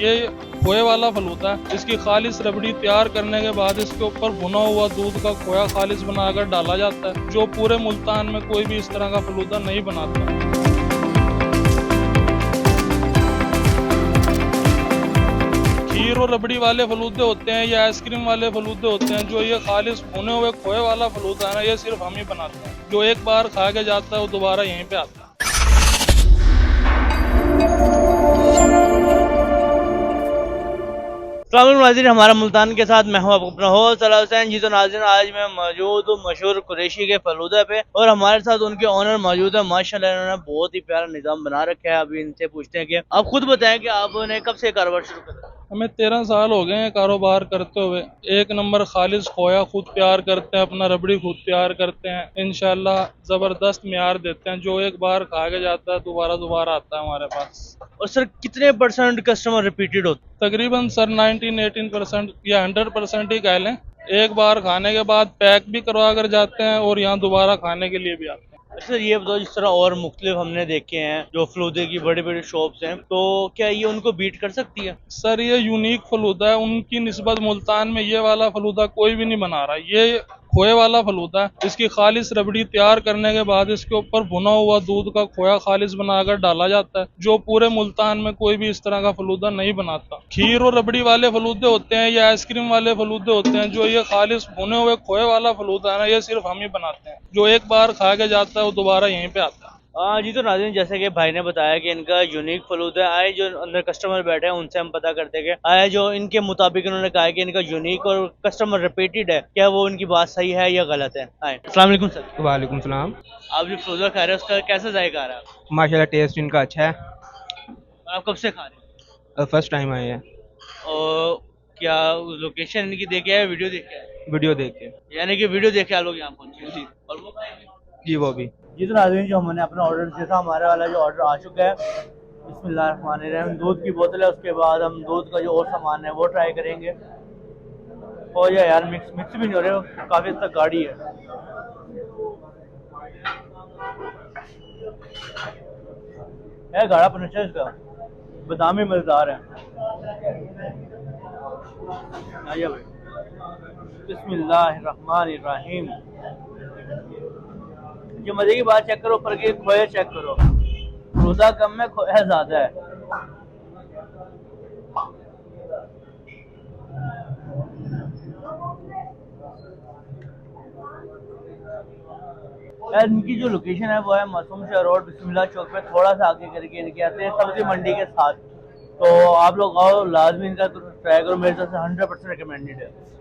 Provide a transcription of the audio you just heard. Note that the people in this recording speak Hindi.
ये खोए वाला फलूदा है। इसकी खालिस रबड़ी तैयार करने के बाद इसके ऊपर भुना हुआ दूध का खोया खालिस बनाकर डाला जाता है, जो पूरे मुल्तान में कोई भी इस तरह का फलूदा नहीं बनाता। खीर और रबड़ी वाले फलूदे होते हैं या आइसक्रीम वाले फलूदे होते हैं, जो ये खालिस भुने हुए खोए वाला फलूदा है ना, ये सिर्फ हम ही बनाते हैं। जो एक बार खा के जाता है वो दोबारा यहीं पे आता है। नाज़रीन, हमारा मुल्तान के साथ मैं हूं आपको अपना होस्ट सलाह हुसैन जी। तो नाज़रीन, आज मैं मौजूद हूँ मशहूर कुरैशी के फलूदा पे और हमारे साथ उनके ओनर मौजूद है। माशाल्लाह इन्होंने बहुत ही प्यारा निज़ाम बना रखा है। अभी इनसे पूछते हैं कि आप खुद बताएं कि आपने कब से कारोबार शुरू करा? हमें 13 साल हो गए हैं कारोबार करते हुए। एक नंबर खालिस खोया खुद तैयार करते हैं, अपना रबड़ी खुद तैयार करते हैं। इंशाल्लाह जबरदस्त मियार देते हैं, जो एक बार खा के जाता है दोबारा दोबारा आता है हमारे पास। और सर, कितने परसेंट कस्टमर रिपीटेड होते? तकरीबन सर 19-18% या 100% ही कह लें। एक बार खाने के बाद पैक भी करवा कर जाते हैं और यहाँ दोबारा खाने के लिए भी आते हैं। अच्छा, ये बताओ, जिस तरह और मुख्तलिफ हमने देखे हैं जो फलूदे की बड़ी बड़ी शॉप्स हैं, तो क्या ये उनको बीट कर सकती है? सर ये यूनिक फलूदा है, उनकी निस्बत मुल्तान में ये वाला फलूदा कोई भी नहीं बना रहा। ये खोए वाला फलूदा है। इसकी खालिस रबड़ी तैयार करने के बाद इसके ऊपर भुना हुआ दूध का खोया खालिस बनाकर डाला जाता है, जो पूरे मुल्तान में कोई भी इस तरह का फलूदा नहीं बनाता। खीर और रबड़ी वाले फलूदे होते हैं या आइसक्रीम वाले फलूदे होते हैं, जो ये खालिस भुने हुए खोए वाला फलूदा है ना, ये सिर्फ हम ही बनाते हैं। जो एक बार खा के जाता है वो दोबारा यहीं पे आता है। हाँ जी। तो नाज़रीन, जैसे कि भाई ने बताया कि इनका यूनिक फलूदा है। आए जो अंदर कस्टमर बैठे हैं उनसे हम पता करते हैं कि आए जो इनके मुताबिक उन्होंने कहा है कि इनका यूनिक और कस्टमर रिपीटेड है, क्या वो उनकी बात सही है या गलत है? आए, अस्सलाम वालेकुम सर। वालेकुम सलाम। आप जो फलूदा खा रहे हैं उसका कैसा जायका आ रहा है? माशाल्लाह टेस्ट इनका अच्छा है। आप कब से खा रहे हैं? फर्स्ट टाइम आए हैं। और क्या लोकेशन इनकी देखे है, वीडियो देखे है? वीडियो देख के। यानी कि वीडियो देखे आप लोग यहाँ पहुंचे जी। और वो जी वो भी। जी। तो नाज़रीन, जो हमने अपना ऑर्डर दिया था, हमारा वाला जो ऑर्डर आ चुका है। बिस्मिल्लाहिर्रहमानिर्रहीम। दूध की बोतल है, उसके बाद हम दूध का जो और सामान है वो ट्राई करेंगे। और यार मिक्स भी नहीं हो रहे, काफ़ी हद तक गाढ़ी है। गाढ़ा पन है इसका, बादामी मज़ेदार है। आइए भाई, बिस्मिल्लाहिर्रहमानिर्रहीम। जो मजे की बात चेक करो, ऊपर के खोया चेक करो। रोजा कम है, खोया ज्यादा है। यार इनकी जो लोकेशन है वो है मासूम शाह रोड, बिस्मिल्लाह चौक पे थोड़ा सा आगे करके इनके आते हैं, सब्जी मंडी के साथ। तो आप लोग आओ, लाजमी इनका ट्राई करो। मेरे तरफ से 100% रिकमेंडेड है।